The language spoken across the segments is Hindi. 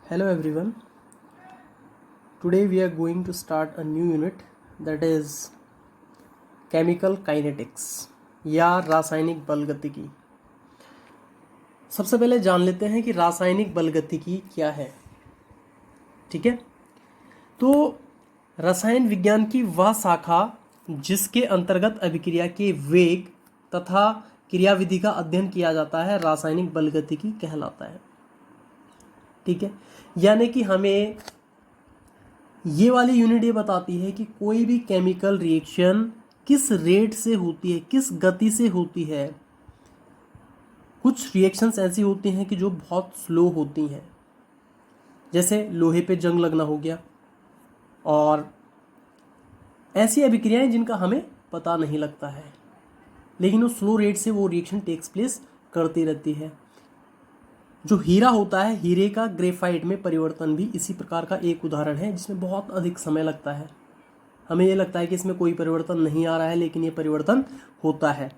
Hello everyone. Today we are going to start a new unit that is chemical kinetics या रासायनिक बलगतिकी। सबसे पहले जान लेते हैं कि रासायनिक बलगतिकी क्या है। ठीक है, तो रसायन विज्ञान की वह शाखा जिसके अंतर्गत अभिक्रिया के वेग तथा क्रियाविधि का अध्ययन किया जाता है रासायनिक बलगतिकी कहलाता है। ठीक है, यानी कि हमें ये वाली यूनिट ये बताती है कि कोई भी केमिकल रिएक्शन किस रेट से होती है, किस गति से होती है। कुछ रिएक्शंस ऐसी होती हैं कि जो बहुत स्लो होती हैं, जैसे लोहे पे जंग लगना हो गया, और ऐसी अभिक्रियाएं जिनका हमें पता नहीं लगता है, लेकिन वो स्लो रेट से वो रिएक्शन टेक्स प्लेस करती रहती है। जो हीरा होता है, हीरे का ग्रेफाइट में परिवर्तन भी इसी प्रकार का एक उदाहरण है, जिसमें बहुत अधिक समय लगता है। हमें ये लगता है कि इसमें कोई परिवर्तन नहीं आ रहा है, लेकिन ये परिवर्तन होता है।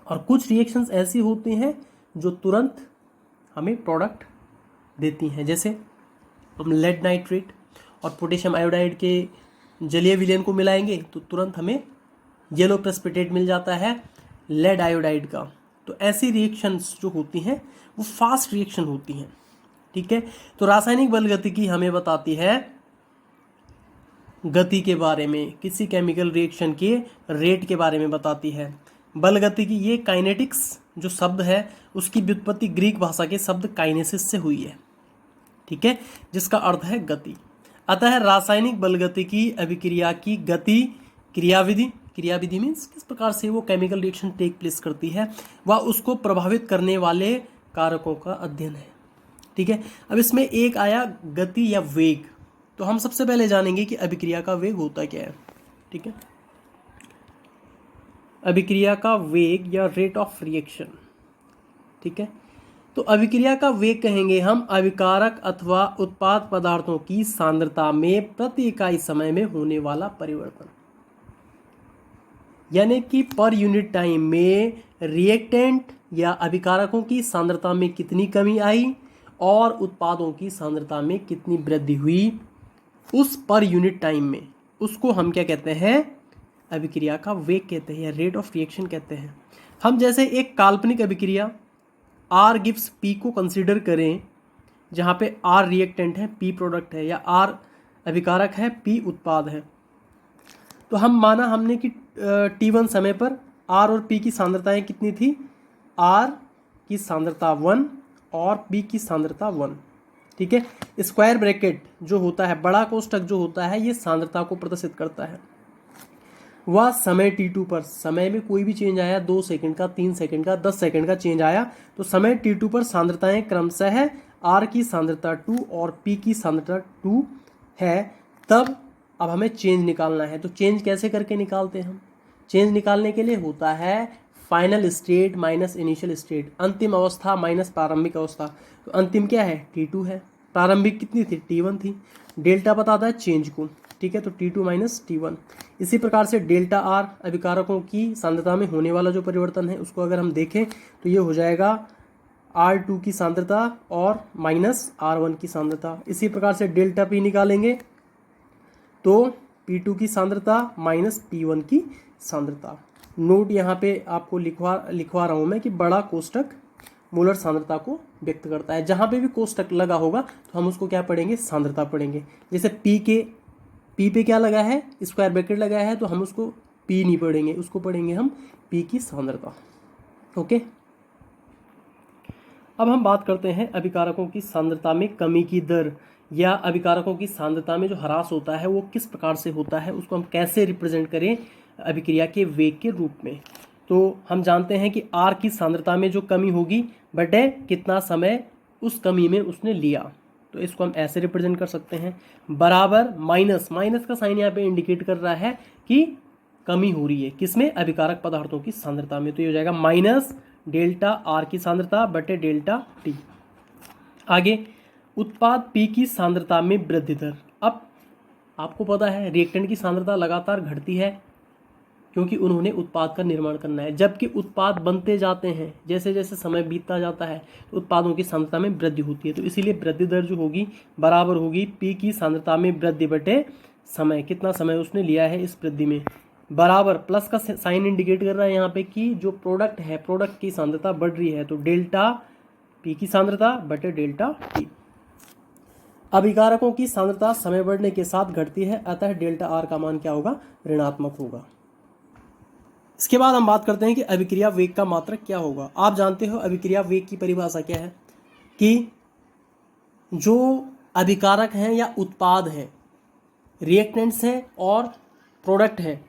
और कुछ रिएक्शंस ऐसी होती हैं जो तुरंत हमें प्रोडक्ट देती हैं, जैसे हम लेड नाइट्रेट और पोटेशियम आयोडाइड के जलीय विलयन को मिलाएंगे तो तुरंत हमें येलो प्रेसिपिटेट मिल जाता है लेड आयोडाइड का। तो ऐसी रिएक्शंस जो होती हैं वो फास्ट रिएक्शन होती हैं। ठीक है, तो रासायनिक बलगतिकी हमें बताती है गति के बारे में, किसी केमिकल रिएक्शन के रेट के बारे में बताती है। बलगतिकी, ये काइनेटिक्स जो शब्द है उसकी व्युत्पत्ति ग्रीक भाषा के शब्द काइनेसिस से हुई है। ठीक है, जिसका अर्थ है गति। अतः रासायनिक बलगतिकी अभिक्रिया की गति, क्रियाविधि मीन्स किस प्रकार से वो केमिकल रिएक्शन टेक प्लेस करती है, वह उसको प्रभावित करने वाले कारकों का अध्ययन है। ठीक है, अब इसमें एक आया गति या वेग, तो हम सबसे पहले जानेंगे कि अभिक्रिया का वेग होता क्या है। ठीक है, अभिक्रिया का वेग या रेट ऑफ रिएक्शन। ठीक है, तो अभिक्रिया का वेग कहेंगे हम अभिकारक अथवा उत्पाद पदार्थों की सांद्रता में प्रति इकाई समय में होने वाला परिवर्तन, यानी कि पर यूनिट टाइम में रिएक्टेंट या अभिकारकों की सांद्रता में कितनी कमी आई और उत्पादों की सांद्रता में कितनी वृद्धि हुई, उस पर यूनिट टाइम में, उसको हम क्या कहते हैं, अभिक्रिया का वेग कहते हैं या रेट ऑफ रिएक्शन कहते हैं। हम जैसे एक काल्पनिक अभिक्रिया आर गिव्स पी को कंसीडर करें, जहाँ पे आर रिएक्टेंट है, पी प्रोडक्ट है, या आर अभिकारक है, पी उत्पाद है। तो हम माना हमने कि T1 समय पर R और P की सांद्रताएं कितनी थी, R की सांद्रता 1 और P की सांद्रता 1। ठीक है, स्क्वायर ब्रैकेट जो होता है, बड़ा कोष्ठक जो होता है, ये सांद्रता को प्रदर्शित करता है। वह समय T2 पर, समय में कोई भी चेंज आया, 2 सेकंड का, 3 सेकंड का, 10 सेकंड का चेंज आया, तो समय T2 पर सांद्रताएं क्रमशः R की सांद्रता 2 और P की सांद्रता 2 है। तब अब हमें चेंज निकालना है, तो चेंज कैसे करके निकालते हैं हम? चेंज निकालने के लिए होता है final state minus initial state, अंतिम अवस्था माइनस प्रारंभिक अवस्था। तो अंतिम क्या है, T2 है, प्रारंभिक कितनी थी, T1 थी। डेल्टा बताता है चेंज को। ठीक है, तो T2 माइनस T1। इसी प्रकार से डेल्टा R अभिकारकों की सांद्रता में होने वाला जो परिवर्तन है, उसको अगर हम देखें तो ये हो जाएगा R2 की सांद्रता और माइनस R1 की सांद्रता। इसी प्रकार से डेल्टा P निकालेंगे तो P2 की सांद्रता माइनस P1 की सांद्रता। नोट यहाँ पे आपको लिखवा रहा हूँ मैं कि बड़ा कोष्ठक मोलर सांद्रता को व्यक्त करता है। जहाँ पे भी कोष्ठक लगा होगा तो हम उसको क्या पढ़ेंगे, सांद्रता पढ़ेंगे। जैसे P पे क्या लगा है, स्क्वायर ब्रैकेट लगा है, तो हम उसको P नहीं पढ़ेंगे, उसको पढ़ेंगे हम P की सांद्रता। ओके, अब हम बात करते हैं अभिकारकों की सांद्रता में कमी की दर, या अभिकारकों की सांद्रता में जो ह्रास होता है वो किस प्रकार से होता है, उसको हम कैसे रिप्रेजेंट करें अभिक्रिया के वेग के रूप में। तो हम जानते हैं कि R की सांद्रता में जो कमी होगी बटे कितना समय उस कमी में उसने लिया, तो इसको हम ऐसे रिप्रेजेंट कर सकते हैं, बराबर माइनस का साइन यहाँ पे इंडिकेट कर रहा है कि कमी हो रही है किसमें, अभिकारक पदार्थों की सांद्रता में। तो ये हो जाएगा माइनस डेल्टा R की सांद्रता बटे डेल्टा T। आगे उत्पाद P की सांद्रता में वृद्धि दर। अब आपको पता है रिएक्टेंट की सांद्रता लगातार घटती है, क्योंकि उन्होंने उत्पाद का निर्माण करना है। जबकि उत्पाद बनते जाते हैं, जैसे जैसे समय बीतता जाता है तो उत्पादों की सांद्रता में वृद्धि होती है। तो इसीलिए वृद्धि दर जो होगी बराबर होगी पी की सांद्रता में वृद्धि बटे समय। कितना समय उसने लिया है इस वृद्धि में, बराबर प्लस का साइन इंडिकेट कर रहा है यहाँ पे कि जो प्रोडक्ट है, प्रोडक्ट की सांद्रता बढ़ रही है, तो डेल्टा पी की सांद्रता बटे डेल्टा टी। अभिकारकों की सांद्रता समय बढ़ने के साथ घटती है, अतः डेल्टा आर का मान क्या होगा, ऋणात्मक होगा। इसके बाद हम बात करते हैं कि अभिक्रिया वेग का मात्रक क्या होगा। आप जानते हो अभिक्रिया वेग की परिभाषा क्या है, कि जो अभिकारक हैं या उत्पाद हैं, रिएक्टेंट्स हैं और प्रोडक्ट हैं,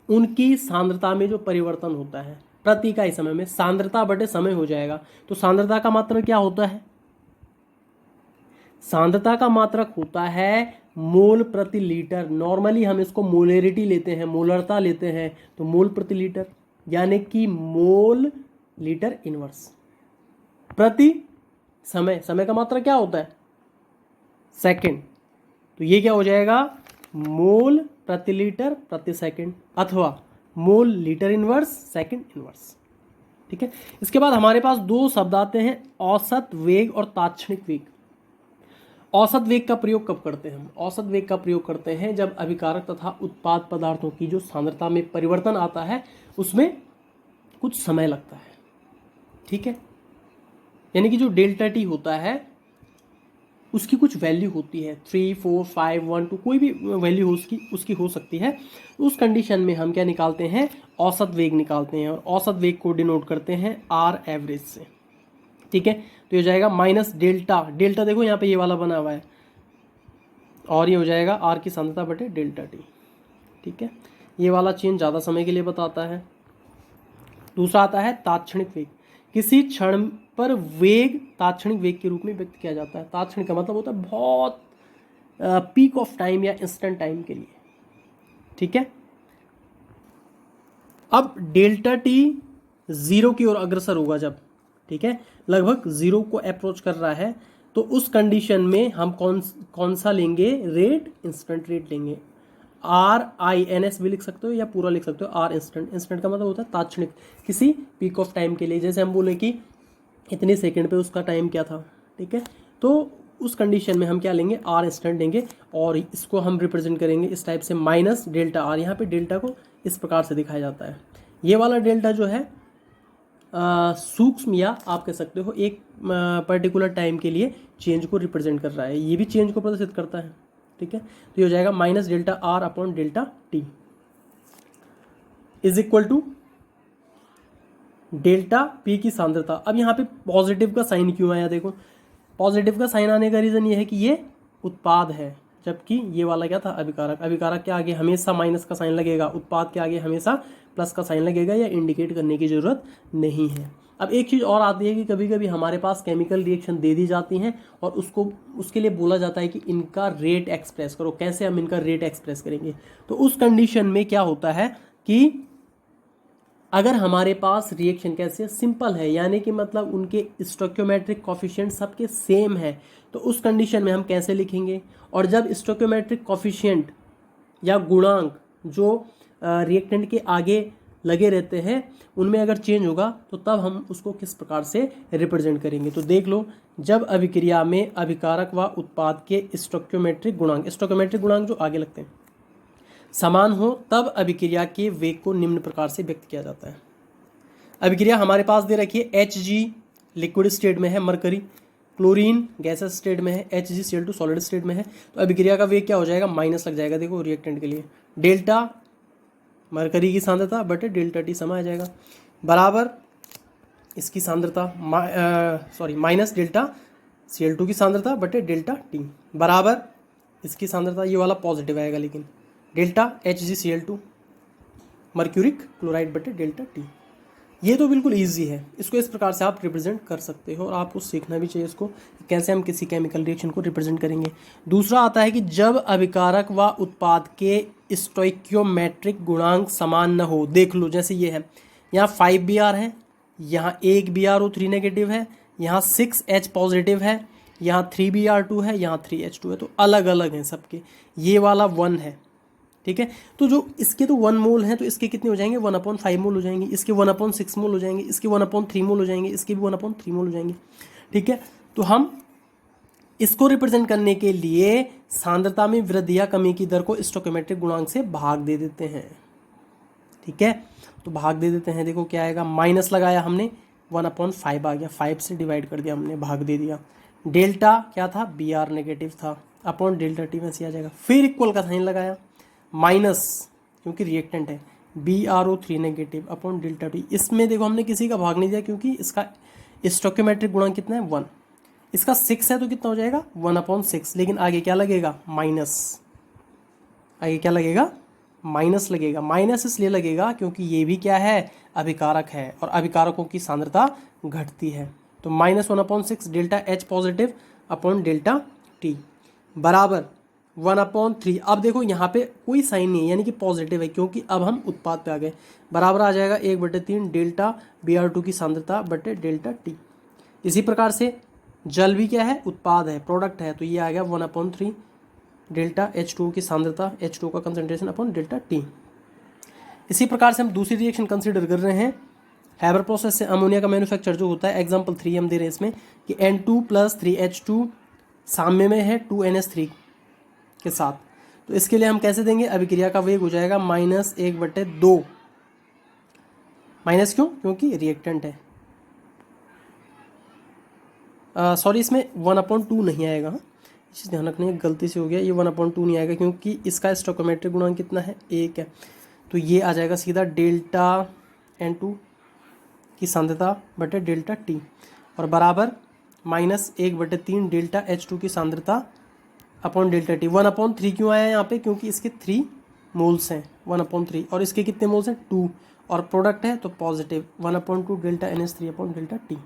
उनकी सांद्रता में जो परिवर्तन होता है प्रति इकाई समय में, सांद्रता बटे समय हो जाएगा। तो सांद्रता का मात्रक क्या होता है, सांद्रता का मात्रक होता है मोल प्रति लीटर। नॉर्मली हम इसको मोलेरिटी लेते हैं, मोलरता लेते हैं, तो मोल प्रति लीटर यानी कि मोल लीटर इनवर्स प्रति समय। समय का मात्रक क्या होता है, सेकंड। तो ये क्या हो जाएगा, मोल प्रति लीटर प्रति सेकंड अथवा mole litre inverse second inverse. ठीक है। इसके बाद हमारे पास दो शब्द आते हैं, औसत वेग और तात्क्षणिक वेग। औसत वेग का प्रयोग कब करते हैं हम, औसत वेग का प्रयोग करते हैं जब अभिकारक तथा उत्पाद पदार्थों की जो सांद्रता में परिवर्तन आता है उसमें कुछ समय लगता है। ठीक है, यानी कि जो डेल्टा टी होता है उसकी कुछ वैल्यू होती है, 3, 4, 5, 1, 2 कोई भी वैल्यू उसकी हो सकती है। उस कंडीशन में हम क्या निकालते हैं, औसत वेग निकालते हैं, और औसत वेग को डिनोट करते हैं आर एवरेज से। ठीक है, तो ये हो जाएगा माइनस डेल्टा, डेल्टा देखो यहाँ पे ये वाला बना हुआ है, और ये हो जाएगा आर की सांद्रता बटे डेल्टा टी। ठीक है, ये वाला चेंज ज़्यादा समय के लिए बताता है। दूसरा आता है तात्क्षणिक वेग। किसी क्षण पर वेग तात्क्षणिक वेग के रूप में व्यक्त किया जाता है। तात्क्षणिक का मतलब होता है बहुत पीक ऑफ टाइम या इंस्टेंट टाइम के लिए। ठीक है, अब डेल्टा टी जीरो की ओर अग्रसर होगा जब, ठीक है, लगभग जीरो को अप्रोच कर रहा है, तो उस कंडीशन में हम कौन सा लेंगे, रेट, इंस्टेंट रेट लेंगे। RINS भी लिख सकते हो या पूरा लिख सकते हो, आर इंस्टेंट। इंस्टेंट का मतलब होता है तात्क्षणिक, किसी पीक ऑफ टाइम के लिए। जैसे हम बोले कि इतने सेकंड पे उसका टाइम क्या था। ठीक है, तो उस कंडीशन में हम क्या लेंगे, आर इंस्टेंट लेंगे, और इसको हम रिप्रेजेंट करेंगे इस टाइप से, माइनस डेल्टा आर। यहाँ पे डेल्टा को इस प्रकार से दिखाया जाता है। ये वाला डेल्टा जो है सूक्ष्म, या आप कह सकते हो एक पर्टिकुलर टाइम के लिए चेंज को रिप्रेजेंट कर रहा है, ये भी चेंज को प्रदर्शित करता है। ठीक है, तो ये हो जाएगा minus delta R upon delta T is equal to delta P की सांद्रता। अब यहाँ पे पॉजिटिव का साइन क्यों आया, देखो पॉजिटिव का साइन आने का रीजन ये है कि ये उत्पाद है, जबकि ये वाला क्या था, अभिकारक। अभिकारक के आगे हमेशा माइनस का साइन लगेगा, उत्पाद के आगे हमेशा प्लस का साइन लगेगा, या इंडिकेट करने की जरूरत नहीं है। अब एक चीज़ और आती है कि कभी कभी हमारे पास केमिकल रिएक्शन दे दी जाती हैं और उसके लिए बोला जाता है कि इनका रेट एक्सप्रेस करो। कैसे हम इनका रेट एक्सप्रेस करेंगे, तो उस कंडीशन में क्या होता है कि अगर हमारे पास रिएक्शन कैसे सिंपल है, यानी कि मतलब उनके स्टोइकियोमेट्रिक कॉफिशिएंट सबके सेम है, तो उस कंडीशन में हम कैसे लिखेंगे। और जब स्टोइकियोमेट्रिक कॉफिशिएंट या गुणांक जो रिएक्टेंट के आगे लगे रहते हैं उनमें अगर चेंज होगा तो तब हम उसको किस प्रकार से रिप्रेजेंट करेंगे। तो देख लो, जब अभिक्रिया में अभिकारक व उत्पाद के स्टोइकियोमेट्रिक गुणांक जो आगे लगते हैं समान हो, तब अभिक्रिया के वेग को निम्न प्रकार से व्यक्त किया जाता है। अभिक्रिया हमारे पास दे रखी है, Hg लिक्विड स्टेट में है, मरकरी, क्लोरीन गैसेस स्टेट में है, HgCl2 सॉलिड स्टेट में है। तो अभिक्रिया का वेग क्या हो जाएगा, माइनस लग जाएगा। देखो रिएक्टेंट के लिए डेल्टा मरकरी की सांद्रता बटे डेल्टा टी समय आ जाएगा, बराबर इसकी सांद्रता माइनस डेल्टा Cl2 की सांद्रता बटे डेल्टा टी, बराबर इसकी सांद्रता, ये वाला पॉजिटिव आएगा लेकिन, डेल्टा HgCl2 मर्क्यूरिक क्लोराइड बटे डेल्टा टी। ये तो बिल्कुल इजी है, इसको इस प्रकार से आप रिप्रेजेंट कर सकते हो, और आपको सीखना भी चाहिए इसको कैसे हम किसी केमिकल रिएक्शन को रिप्रेजेंट करेंगे। दूसरा आता है कि जब अभिकारक व उत्पाद के स्टोइकियोमेट्रिक गुणांक समान न हो। देख लो, जैसे ये है, यहाँ 5Br है, यहाँ 1BrO3 नेगेटिव है, यहाँ 6H पॉजिटिव है, यहाँ 3Br2 है, यहाँ 3H2 है, तो अलग अलग हैं सबके। ये वाला 1 है, ठीक है। तो जो इसके तो 1 मोल हैं तो इसके कितने हो जाएंगे 1/5 मोल हो जाएंगे, इसके 1/6 मोल हो जाएंगे, इसके 1/3 मोल हो जाएंगे, इसके भी 1/3 मोल हो जाएंगे। ठीक है, तो हम इसको रिप्रेजेंट करने के लिए सांद्रता में वृद्धि या कमी की दर को स्टोइकोमेट्रिक गुणांक से भाग दे देते हैं। ठीक है, तो भाग दे देते हैं, देखो क्या आएगा, माइनस लगाया हमने 1/5 आ गया, 5 से डिवाइड कर दिया हमने, भाग दे दिया। डेल्टा क्या था, बी आर नेगेटिव था, अपॉन डेल्टा टी में से आ जाएगा। फिर इक्वल का साइन लगाया, माइनस क्योंकि रिएक्टेंट है, BrO3 negative upon delta T. इसमें देखो हमने किसी का भाग नहीं दिया क्योंकि इसका स्टोइकोमेट्रिक गुणांक कितना है 1, इसका 6 है तो कितना हो जाएगा 1/6, लेकिन आगे क्या लगेगा माइनस, आगे क्या लगेगा माइनस लगेगा। माइनस इसलिए लगेगा क्योंकि ये भी क्या है अभिकारक है और अभिकारकों की सांद्रता घटती है। तो -1/6 delta H positive upon delta T बराबर 1/3। अब देखो यहाँ पे कोई साइन नहीं है यानी कि पॉजिटिव है क्योंकि अब हम उत्पाद पे आ गए, बराबर आ जाएगा 1/3 डेल्टा Br2 की सांद्रता बटे डेल्टा T। इसी प्रकार से जल भी क्या है उत्पाद है, प्रोडक्ट है, तो ये आ गया 1/3 डेल्टा H2 की सांद्रता, H2 का कंसंट्रेशन अपॉन डेल्टा T। इसी प्रकार से हम दूसरी रिएक्शन कंसीडर कर रहे हैं, हैबर प्रोसेस से अमोनिया का मैन्युफैक्चर जो होता है, एग्जांपल 3 हम दे रहे हैं इसमें कि N2 + 3H2 साम्य में है 2NH3 के साथ। तो इसके लिए हम कैसे देंगे, अभिक्रिया का वेग हो जाएगा -1/2, माइनस क्यों, क्योंकि रिएक्टेंट है, सॉरी इसमें 1/2 नहीं आएगा, चीज़ ध्यान रखनी है, गलती से हो गया, ये 1/2 नहीं आएगा क्योंकि इसका स्टोइकोमेट्रिक गुणांक कितना है 1 है। तो ये आ जाएगा सीधा डेल्टा N2 की सांद्रता बटे डेल्टा T और बराबर -1/3 डेल्टा H2 की सांद्रता अपॉन डेल्टा T। 1/3 क्यों आया यहाँ पे, क्योंकि इसके 3 मोल्स हैं 1/3 और इसके कितने मोल्स हैं 2 और प्रोडक्ट है तो positive 1/2 delta NH3 upon delta T।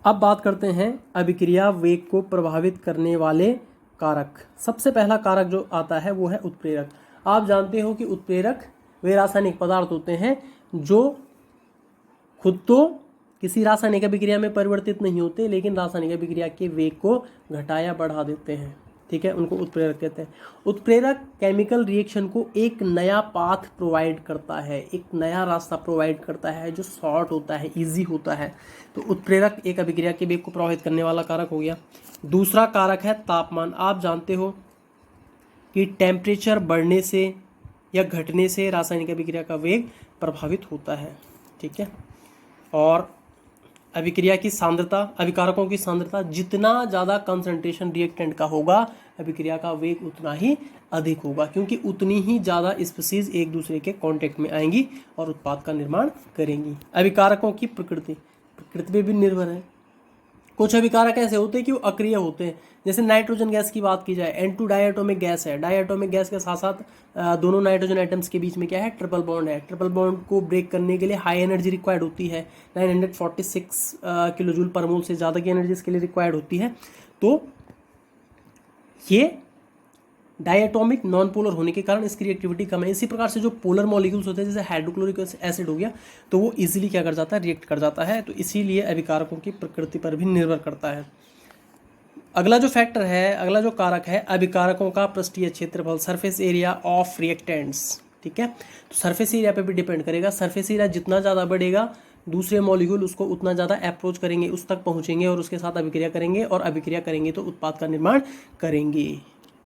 अब बात करते हैं अभिक्रिया वेग को प्रभावित करने वाले कारक। सबसे पहला कारक जो आता है वो है उत्प्रेरक। आप जानते हो कि उत्प्रेरक वे रासायनिक पदार्थ होते हैं जो खुद तो किसी रासायनिक अभिक्रिया में परिवर्तित नहीं होते लेकिन रासायनिक अभिक्रिया के वेग को घटा या बढ़ा देते हैं। ठीक है, उनको उत्प्रेरक कहते हैं। उत्प्रेरक केमिकल रिएक्शन को एक नया पाथ प्रोवाइड करता है, एक नया रास्ता प्रोवाइड करता है जो शॉर्ट होता है, इजी होता है। तो उत्प्रेरक एक अभिक्रिया के वेग को प्रभावित करने वाला कारक हो गया। दूसरा कारक है तापमान। आप जानते हो कि टेम्परेचर बढ़ने से या घटने से रासायनिक अभिक्रिया का वेग प्रभावित होता है। ठीक है, और अभिक्रिया की सांद्रता, अभिकारकों की सांद्रता, जितना ज़्यादा कंसंट्रेशन रिएक्टेंट का होगा अभिक्रिया का वेग उतना ही अधिक होगा क्योंकि उतनी ही ज़्यादा स्पीशीज एक दूसरे के कांटेक्ट में आएंगी और उत्पाद का निर्माण करेंगी। अभिकारकों की प्रकृति पे भी निर्भर है। कुछ अभिकारक ऐसे होते हैं कि वो अक्रिय होते हैं, जैसे नाइट्रोजन गैस की बात की जाए, N2 डायटोमिक गैस है, डायटोमिक गैस के साथ साथ दोनों नाइट्रोजन एटम्स के बीच में क्या है ट्रिपल बॉन्ड है। ट्रिपल बॉन्ड को ब्रेक करने के लिए हाई एनर्जी रिक्वायर्ड होती है, 946 किलो जूल पर मोल से ज़्यादा की एनर्जी इसके लिए रिक्वायर्ड होती है। तो ये डायटोमिक नॉन पोलर होने के कारण इसकी रिएक्टिविटी कम है। इसी प्रकार से जो पोलर मॉलिक्यूल्स होते हैं जैसे हाइड्रोक्लोरिक एसिड हो गया तो वो इजीली क्या कर जाता है रिएक्ट कर जाता है। तो इसीलिए अभिकारकों की प्रकृति पर भी निर्भर करता है। अगला जो फैक्टर है, अगला जो कारक है अभिकारकों का पृष्ठीय क्षेत्रफल, सरफेस एरिया ऑफ रिएक्टेंट्स। ठीक है, तो सरफेस एरिया पे भी डिपेंड करेगा। सरफेस एरिया जितना ज़्यादा बढ़ेगा दूसरे मॉलिक्यूल उसको उतना ज़्यादा अप्रोच करेंगे, उस तक पहुँचेंगे और उसके साथ अभिक्रिया करेंगे और अभिक्रिया करेंगे तो उत्पाद का निर्माण करेंगे।